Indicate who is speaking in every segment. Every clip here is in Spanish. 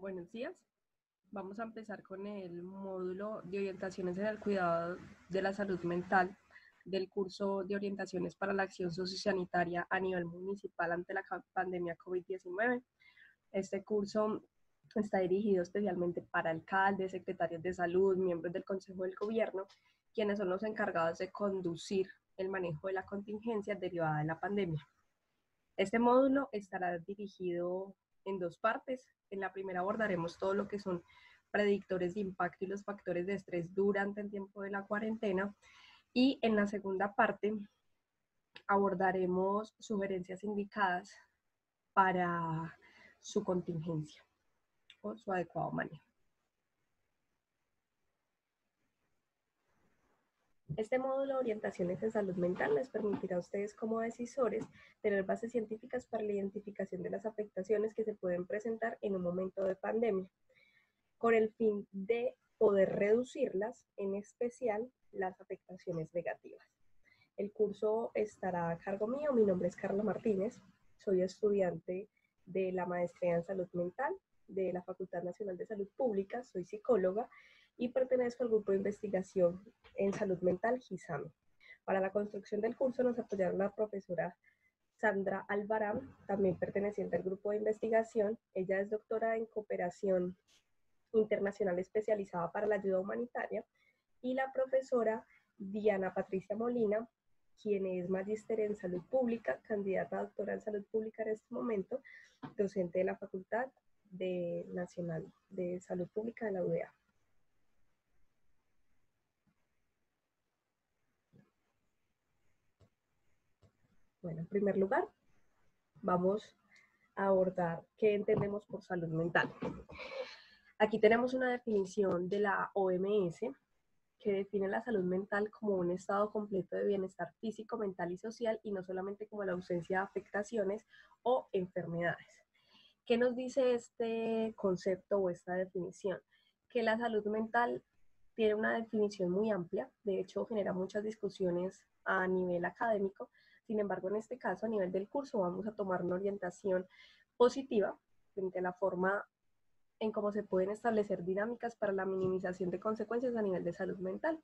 Speaker 1: Buenos días. Vamos a empezar con el módulo de orientaciones en el cuidado de la salud mental del curso de orientaciones para la acción sociosanitaria a nivel municipal ante la pandemia COVID-19. Este curso está dirigido especialmente para alcaldes, secretarios de salud, miembros del Consejo del Gobierno, quienes son los encargados de conducir el manejo de la contingencia derivada de la pandemia. Este módulo estará dirigido en dos partes. En la primera abordaremos todo lo que son predictores de impacto y los factores de estrés durante el tiempo de la cuarentena. Y en la segunda parte abordaremos sugerencias indicadas para su contingencia o su adecuado manejo. Este módulo de orientaciones en salud mental les permitirá a ustedes como decisores tener bases científicas para la identificación de las afectaciones que se pueden presentar en un momento de pandemia, con el fin de poder reducirlas, en especial las afectaciones negativas. El curso estará a cargo mío. Mi nombre es Carla Martínez, soy estudiante de la maestría en salud mental de la Facultad Nacional de Salud Pública, soy psicóloga y pertenezco al grupo de investigación en salud mental GISAME. Para la construcción del curso nos apoyaron la profesora Sandra Albarán, también perteneciente al grupo de investigación. Ella es doctora en cooperación internacional especializada para la ayuda humanitaria, y la profesora Diana Patricia Molina, quien es magíster en salud pública, candidata a doctora en salud pública en este momento, docente de la Facultad Nacional de Salud Pública de la UdeA. Bueno, en primer lugar, vamos a abordar qué entendemos por salud mental. Aquí tenemos una definición de la OMS que define la salud mental como un estado completo de bienestar físico, mental y social, y no solamente como la ausencia de afectaciones o enfermedades. ¿Qué nos dice este concepto o esta definición? Que la salud mental tiene una definición muy amplia, de hecho genera muchas discusiones a nivel académico. Sin embargo, en este caso, a nivel del curso, vamos a tomar una orientación positiva frente a la forma en cómo se pueden establecer dinámicas para la minimización de consecuencias a nivel de salud mental.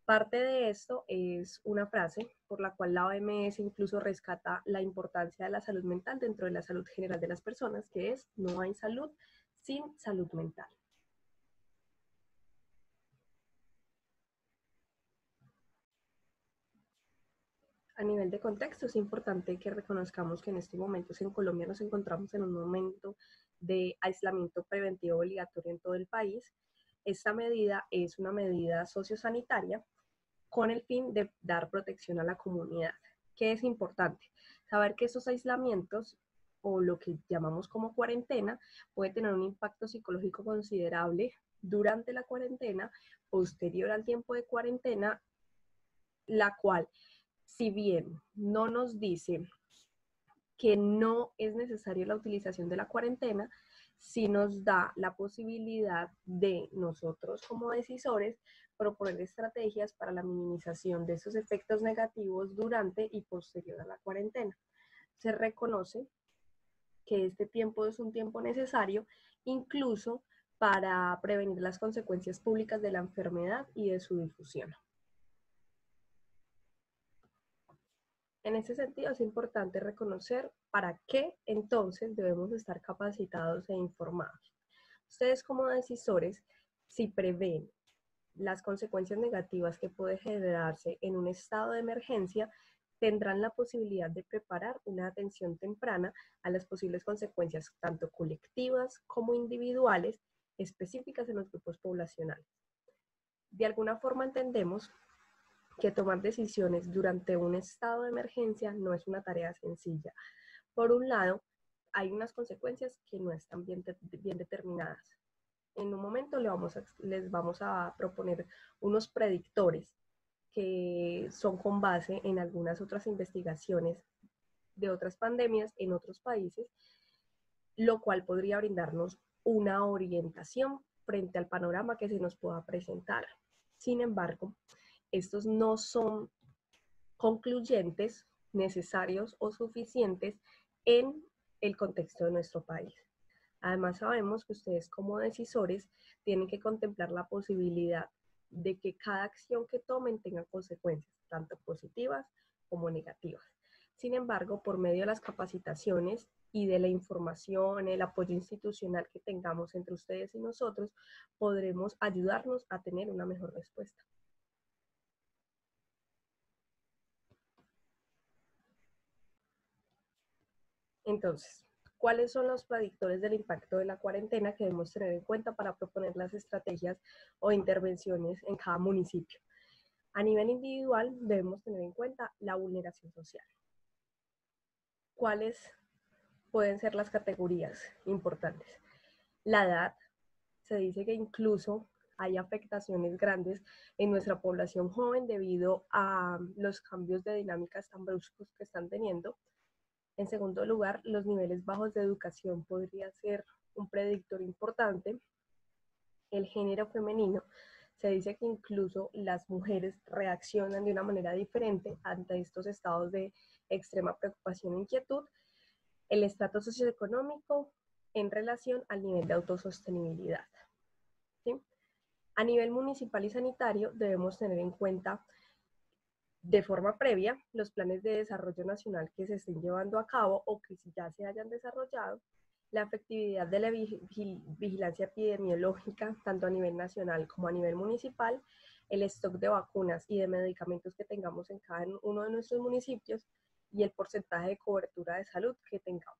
Speaker 1: Parte de esto es una frase por la cual la OMS incluso rescata la importancia de la salud mental dentro de la salud general de las personas, que es: no hay salud sin salud mental. A nivel de contexto, es importante que reconozcamos que en estos momentos en Colombia nos encontramos en un momento de aislamiento preventivo obligatorio en todo el país. Esta medida es una medida sociosanitaria con el fin de dar protección a la comunidad. ¿Qué es importante? Saber que esos aislamientos, o lo que llamamos como cuarentena, puede tener un impacto psicológico considerable durante la cuarentena, posterior al tiempo de cuarentena, la cual, si bien no nos dice que no es necesaria la utilización de la cuarentena, sí nos da la posibilidad de nosotros como decisores proponer estrategias para la minimización de esos efectos negativos durante y posterior a la cuarentena. Se reconoce que este tiempo es un tiempo necesario incluso para prevenir las consecuencias públicas de la enfermedad y de su difusión. En ese sentido, es importante reconocer para qué entonces debemos estar capacitados e informados. Ustedes como decisores, si prevén las consecuencias negativas que puede generarse en un estado de emergencia, tendrán la posibilidad de preparar una atención temprana a las posibles consecuencias, tanto colectivas como individuales, específicas en los grupos poblacionales. De alguna forma entendemos que tomar decisiones durante un estado de emergencia no es una tarea sencilla. Por un lado, hay unas consecuencias que no están bien determinadas. En un momento les vamos a proponer unos predictores que son con base en algunas otras investigaciones de otras pandemias en otros países, lo cual podría brindarnos una orientación frente al panorama que se nos pueda presentar. Sin embargo, estos no son concluyentes, necesarios o suficientes en el contexto de nuestro país. Además, sabemos que ustedes como decisores tienen que contemplar la posibilidad de que cada acción que tomen tenga consecuencias, tanto positivas como negativas. Sin embargo, por medio de las capacitaciones y de la información, el apoyo institucional que tengamos entre ustedes y nosotros, podremos ayudarnos a tener una mejor respuesta. Entonces, ¿cuáles son los predictores del impacto de la cuarentena que debemos tener en cuenta para proponer las estrategias o intervenciones en cada municipio? A nivel individual, debemos tener en cuenta la vulneración social. ¿Cuáles pueden ser las categorías importantes? La edad. Se dice que incluso hay afectaciones grandes en nuestra población joven debido a los cambios de dinámicas tan bruscos que están teniendo. En segundo lugar, los niveles bajos de educación podría ser un predictor importante. El género femenino. Se dice que incluso las mujeres reaccionan de una manera diferente ante estos estados de extrema preocupación e inquietud. El estatus socioeconómico en relación al nivel de autosostenibilidad. ¿Sí? A nivel municipal y sanitario debemos tener en cuenta de forma previa los planes de desarrollo nacional que se estén llevando a cabo o que ya se hayan desarrollado, la efectividad de la vigilancia epidemiológica, tanto a nivel nacional como a nivel municipal, el stock de vacunas y de medicamentos que tengamos en cada uno de nuestros municipios y el porcentaje de cobertura de salud que tengamos.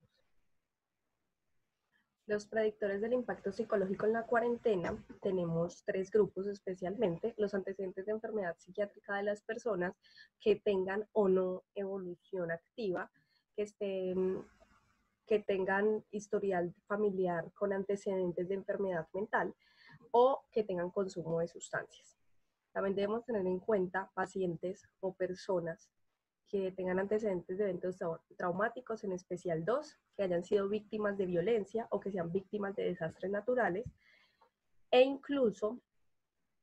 Speaker 1: Los predictores del impacto psicológico en la cuarentena, tenemos tres grupos especialmente: los antecedentes de enfermedad psiquiátrica de las personas que tengan o no evolución activa, que tengan historial familiar con antecedentes de enfermedad mental o que tengan consumo de sustancias. También debemos tener en cuenta pacientes o personas que tengan antecedentes de eventos traumáticos, en especial dos, que hayan sido víctimas de violencia o que sean víctimas de desastres naturales, e incluso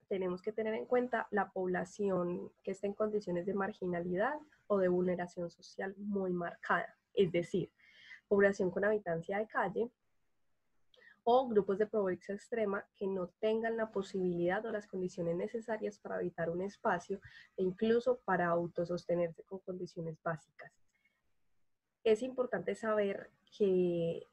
Speaker 1: tenemos que tener en cuenta la población que está en condiciones de marginalidad o de vulneración social muy marcada, es decir, población con habitancia de calle o grupos de pobreza extrema que no tengan la posibilidad o las condiciones necesarias para habitar un espacio e incluso para autosostenerse con condiciones básicas. Es importante saber que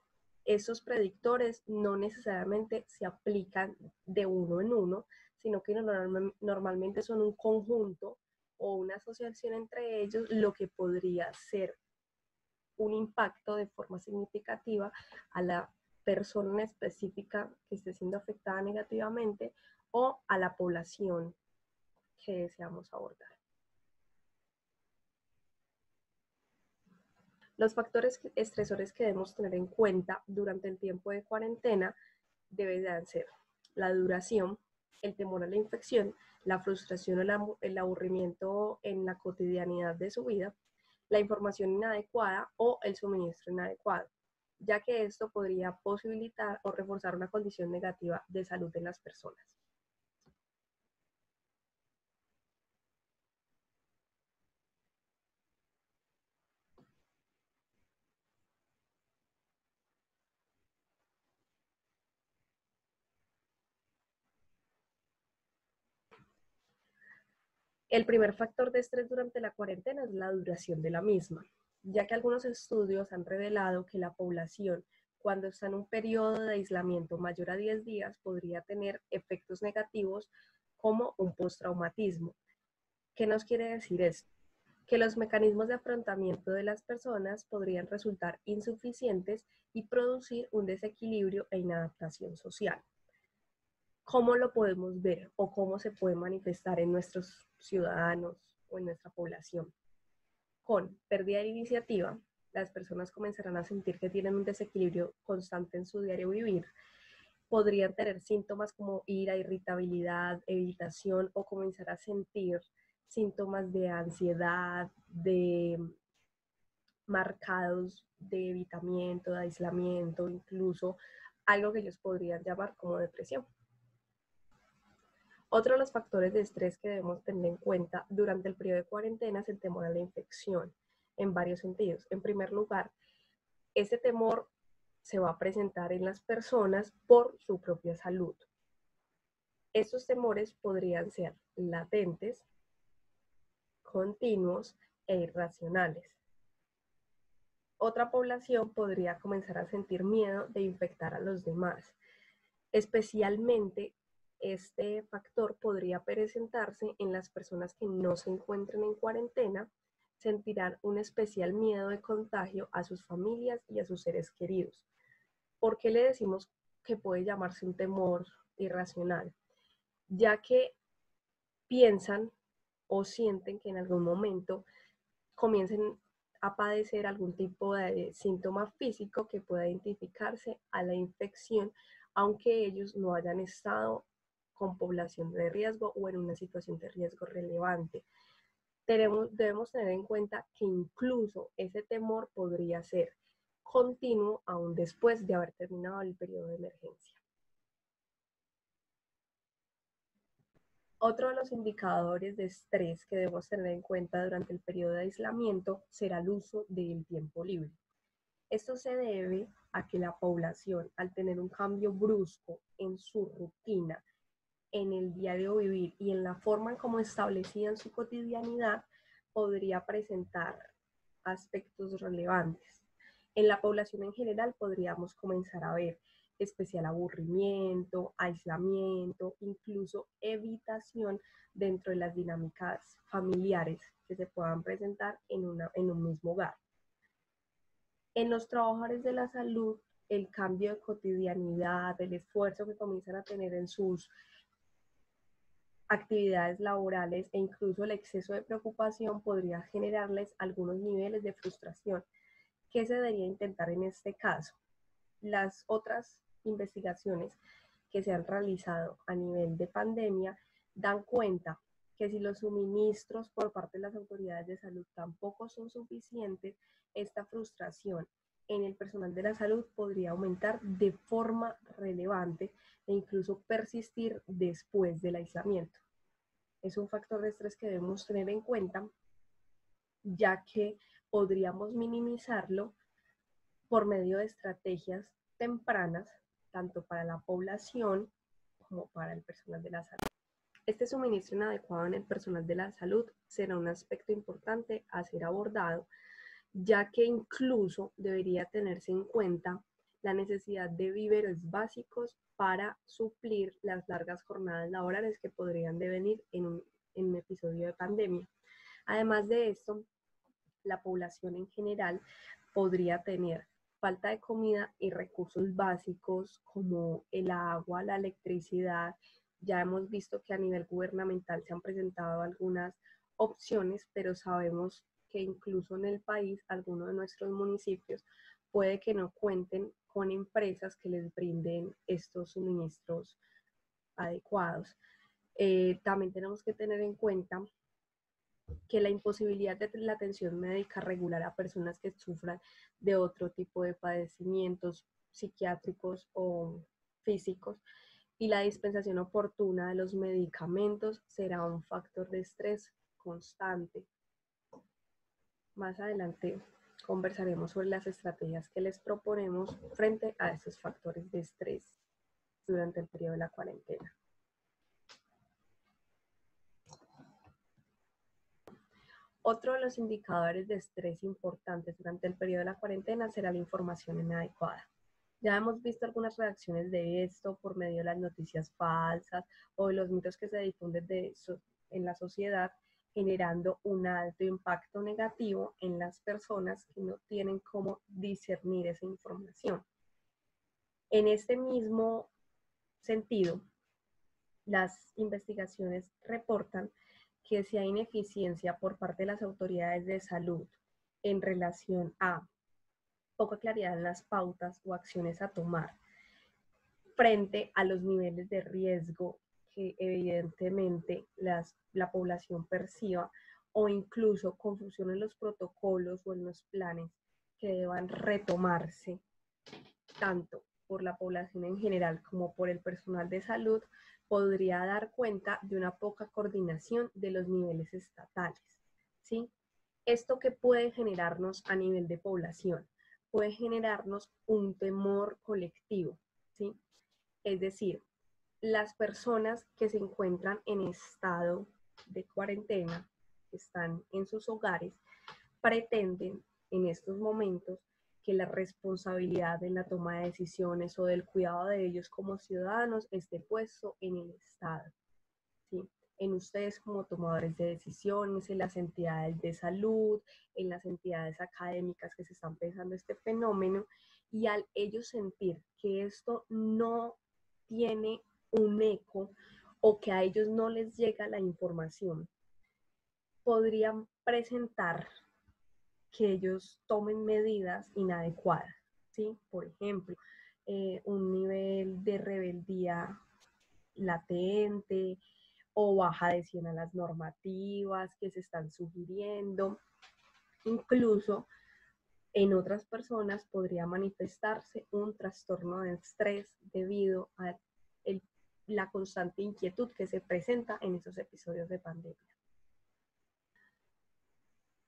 Speaker 1: esos predictores no necesariamente se aplican de uno en uno, sino que normalmente son un conjunto o una asociación entre ellos, lo que podría ser un impacto de forma significativa a la persona específica que esté siendo afectada negativamente o a la población que deseamos abordar. Los factores estresores que debemos tener en cuenta durante el tiempo de cuarentena deben ser la duración, el temor a la infección, la frustración o el aburrimiento en la cotidianidad de su vida, la información inadecuada o el suministro inadecuado, ya que esto podría posibilitar o reforzar una condición negativa de salud en las personas. El primer factor de estrés durante la cuarentena es la duración de la misma, ya que algunos estudios han revelado que la población, cuando está en un periodo de aislamiento mayor a 10 días, podría tener efectos negativos como un postraumatismo. ¿Qué nos quiere decir esto? Que los mecanismos de afrontamiento de las personas podrían resultar insuficientes y producir un desequilibrio e inadaptación social. ¿Cómo lo podemos ver o cómo se puede manifestar en nuestros ciudadanos o en nuestra población? Con pérdida de iniciativa, las personas comenzarán a sentir que tienen un desequilibrio constante en su diario vivir. Podrían tener síntomas como ira, irritabilidad, evitación o comenzar a sentir síntomas de ansiedad, de marcados de evitamiento, de aislamiento, incluso algo que ellos podrían llamar como depresión. Otro de los factores de estrés que debemos tener en cuenta durante el periodo de cuarentena es el temor a la infección, en varios sentidos. En primer lugar, este temor se va a presentar en las personas por su propia salud. Estos temores podrían ser latentes, continuos e irracionales. Otra población podría comenzar a sentir miedo de infectar a los demás. Especialmente, este factor podría presentarse en las personas que no se encuentren en cuarentena, sentirán un especial miedo de contagio a sus familias y a sus seres queridos. ¿Por qué le decimos que puede llamarse un temor irracional? Ya que piensan o sienten que en algún momento comiencen a padecer algún tipo de síntoma físico que pueda identificarse a la infección, aunque ellos no hayan estado con población de riesgo o en una situación de riesgo relevante. Debemos tener en cuenta que incluso ese temor podría ser continuo aún después de haber terminado el periodo de emergencia. Otro de los indicadores de estrés que debemos tener en cuenta durante el periodo de aislamiento será el uso del tiempo libre. Esto se debe a que la población, al tener un cambio brusco en su rutina, en el diario vivir y en la forma en cómo establecían su cotidianidad, podría presentar aspectos relevantes. En la población en general podríamos comenzar a ver especial aburrimiento, aislamiento, incluso evitación dentro de las dinámicas familiares que se puedan presentar en un mismo hogar. En los trabajadores de la salud, el cambio de cotidianidad, el esfuerzo que comienzan a tener en sus actividades laborales e incluso el exceso de preocupación podría generarles algunos niveles de frustración. ¿Qué se debería intentar en este caso? Las otras investigaciones que se han realizado a nivel de pandemia dan cuenta que si los suministros por parte de las autoridades de salud tampoco son suficientes, esta frustración en el personal de la salud podría aumentar de forma relevante e incluso persistir después del aislamiento. Es un factor de estrés que debemos tener en cuenta, ya que podríamos minimizarlo por medio de estrategias tempranas, tanto para la población como para el personal de la salud. Este suministro inadecuado en el personal de la salud será un aspecto importante a ser abordado, ya que incluso debería tenerse en cuenta la necesidad de víveres básicos para suplir las largas jornadas laborales que podrían devenir en un episodio de pandemia. Además de esto, la población en general podría tener falta de comida y recursos básicos como el agua, la electricidad. Ya hemos visto que a nivel gubernamental se han presentado algunas opciones, pero sabemos que incluso en el país, algunos de nuestros municipios puede que no cuenten con empresas que les brinden estos suministros adecuados. También tenemos que tener en cuenta que la imposibilidad de la atención médica regular a personas que sufran de otro tipo de padecimientos psiquiátricos o físicos y la dispensación oportuna de los medicamentos será un factor de estrés constante. Más adelante conversaremos sobre las estrategias que les proponemos frente a estos factores de estrés durante el periodo de la cuarentena. Otro de los indicadores de estrés importantes durante el periodo de la cuarentena será la información inadecuada. Ya hemos visto algunas reacciones de esto por medio de las noticias falsas o de los mitos que se difunden en la sociedad, generando un alto impacto negativo en las personas que no tienen cómo discernir esa información. En este mismo sentido, las investigaciones reportan que si hay ineficiencia por parte de las autoridades de salud en relación a poca claridad en las pautas o acciones a tomar frente a los niveles de riesgo que evidentemente la población perciba o incluso confusión en los protocolos o en los planes que deban retomarse tanto por la población en general como por el personal de salud, podría dar cuenta de una poca coordinación de los niveles estatales, ¿sí? Esto que puede generarnos a nivel de población puede generarnos un temor colectivo, ¿sí? Es decir, las personas que se encuentran en estado de cuarentena, que están en sus hogares, pretenden en estos momentos que la responsabilidad en la toma de decisiones o del cuidado de ellos como ciudadanos esté puesto en el Estado, ¿sí? En ustedes como tomadores de decisiones, en las entidades de salud, en las entidades académicas que se están pensando este fenómeno, y al ellos sentir que esto no tiene un eco o que a ellos no les llega la información, podrían presentar que ellos tomen medidas inadecuadas, ¿sí? Por ejemplo, un nivel de rebeldía latente o baja adhesión a las normativas que se están sugiriendo. Incluso en otras personas podría manifestarse un trastorno de estrés debido a el, la constante inquietud que se presenta en esos episodios de pandemia.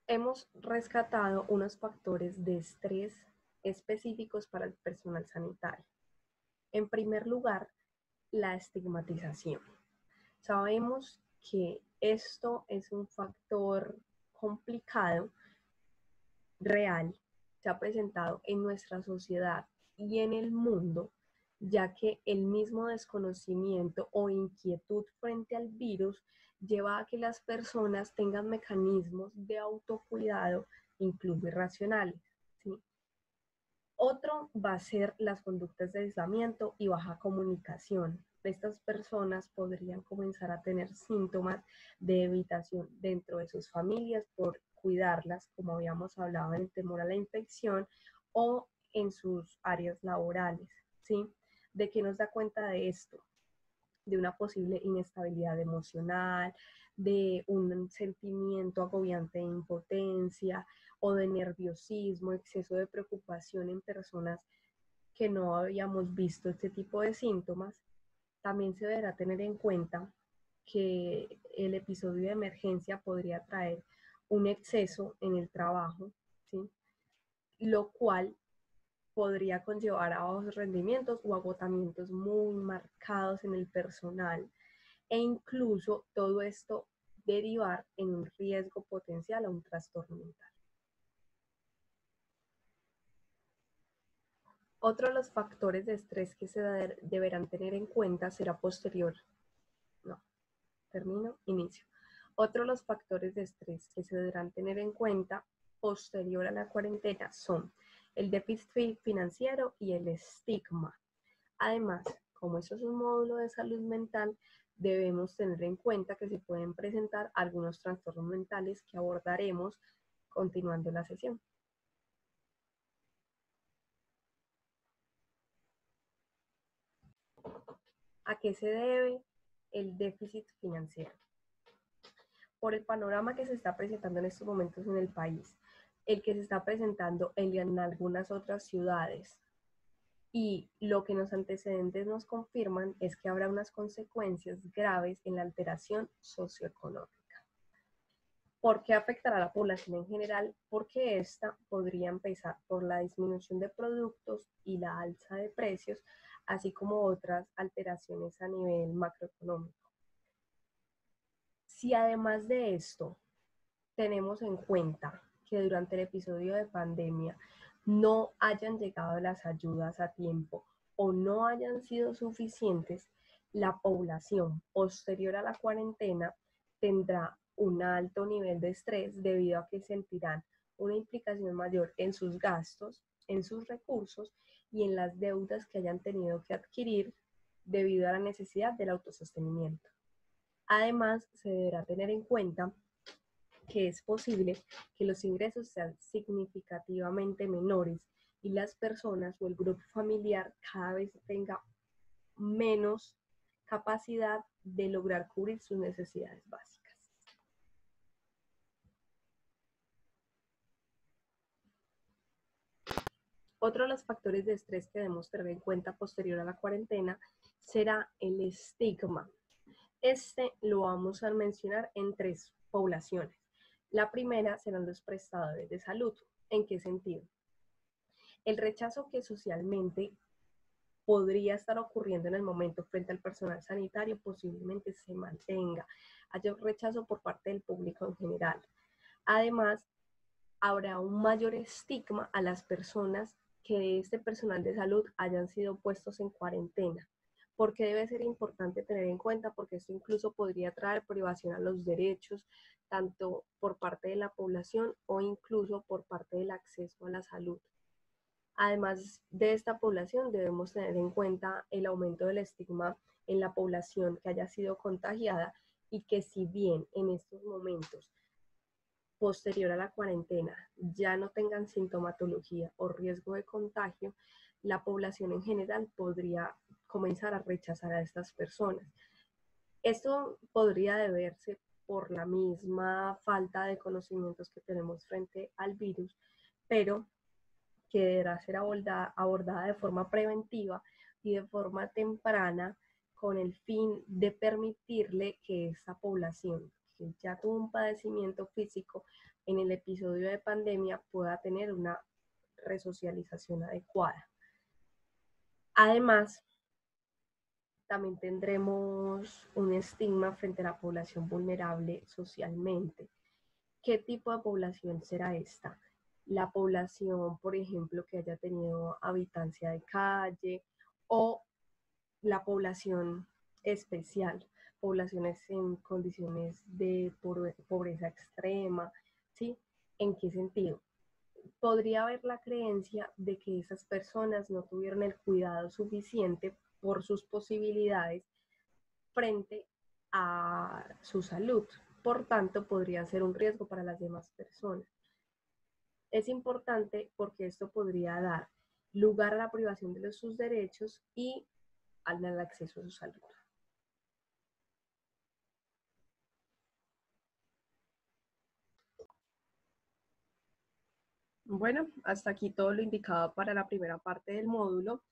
Speaker 1: Hemos rescatado unos factores de estrés específicos para el personal sanitario. En primer lugar, la estigmatización. Sabemos que esto es un factor complicado, real, se ha presentado en nuestra sociedad y en el mundo, ya que el mismo desconocimiento o inquietud frente al virus lleva a que las personas tengan mecanismos de autocuidado, incluso irracionales, ¿sí? Otro va a ser las conductas de aislamiento y baja comunicación. Estas personas podrían comenzar a tener síntomas de evitación dentro de sus familias por cuidarlas, como habíamos hablado en el temor a la infección, o en sus áreas laborales, ¿sí? ¿De qué nos da cuenta de esto? De una posible inestabilidad emocional, de un sentimiento agobiante de impotencia o de nerviosismo, exceso de preocupación en personas que no habíamos visto este tipo de síntomas. También se deberá tener en cuenta que el episodio de emergencia podría traer un exceso en el trabajo, ¿sí? Lo cual podría conllevar a bajos rendimientos o agotamientos muy marcados en el personal, e incluso todo esto derivar en un riesgo potencial a un trastorno mental. Otro de los factores de estrés que se deberán tener en cuenta será posterior. No, termino, inicio. Otro de los factores de estrés que se deberán tener en cuenta posterior a la cuarentena son el déficit financiero y el estigma. Además, como eso es un módulo de salud mental, debemos tener en cuenta que se pueden presentar algunos trastornos mentales que abordaremos continuando la sesión. ¿A qué se debe el déficit financiero? Por el panorama que se está presentando en estos momentos en el país, el que se está presentando en algunas otras ciudades, y lo que los antecedentes nos confirman es que habrá unas consecuencias graves en la alteración socioeconómica. ¿Por qué afectará a la población en general? Porque esta podría empezar por la disminución de productos y la alza de precios, así como otras alteraciones a nivel macroeconómico. Si además de esto tenemos en cuenta que durante el episodio de pandemia no hayan llegado las ayudas a tiempo o no hayan sido suficientes, la población posterior a la cuarentena tendrá un alto nivel de estrés debido a que sentirán una implicación mayor en sus gastos, en sus recursos y en las deudas que hayan tenido que adquirir debido a la necesidad del autosostenimiento. Además, se deberá tener en cuenta que es posible que los ingresos sean significativamente menores y las personas o el grupo familiar cada vez tenga menos capacidad de lograr cubrir sus necesidades básicas. Otro de los factores de estrés que debemos tener en cuenta posterior a la cuarentena será el estigma. Este lo vamos a mencionar en tres poblaciones. La primera serán los prestadores de salud. ¿En qué sentido? El rechazo que socialmente podría estar ocurriendo en el momento frente al personal sanitario posiblemente se mantenga. Haya un rechazo por parte del público en general. Además, habrá un mayor estigma a las personas que de este personal de salud hayan sido puestos en cuarentena. Porque debe ser importante tener en cuenta, porque esto incluso podría traer privación a los derechos, tanto por parte de la población o incluso por parte del acceso a la salud. Además de esta población, debemos tener en cuenta el aumento del estigma en la población que haya sido contagiada y que si bien en estos momentos posterior a la cuarentena ya no tengan sintomatología o riesgo de contagio, la población en general podría comenzar a rechazar a estas personas. Esto podría deberse por la misma falta de conocimientos que tenemos frente al virus, pero que deberá ser abordada de forma preventiva y de forma temprana con el fin de permitirle que esa población que ya tuvo un padecimiento físico en el episodio de pandemia pueda tener una resocialización adecuada. Además, también tendremos un estigma frente a la población vulnerable socialmente. ¿Qué tipo de población será esta? La población, por ejemplo, que haya tenido habitancia de calle o la población especial, poblaciones en condiciones de pobreza extrema, ¿sí? ¿En qué sentido? Podría haber la creencia de que esas personas no tuvieron el cuidado suficiente por sus posibilidades frente a su salud. Por tanto, podría ser un riesgo para las demás personas. Es importante porque esto podría dar lugar a la privación de sus derechos y al acceso a su salud. Bueno, hasta aquí todo lo indicado para la primera parte del módulo.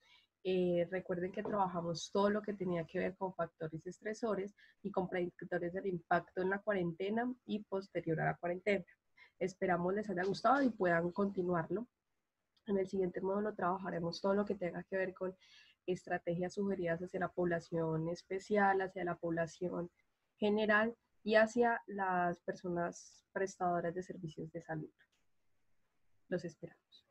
Speaker 1: Recuerden que trabajamos todo lo que tenía que ver con factores estresores y con predictores del impacto en la cuarentena y posterior a la cuarentena. Esperamos les haya gustado y puedan continuarlo. En el siguiente módulo trabajaremos todo lo que tenga que ver con estrategias sugeridas hacia la población especial, hacia la población general y hacia las personas prestadoras de servicios de salud. Los esperamos.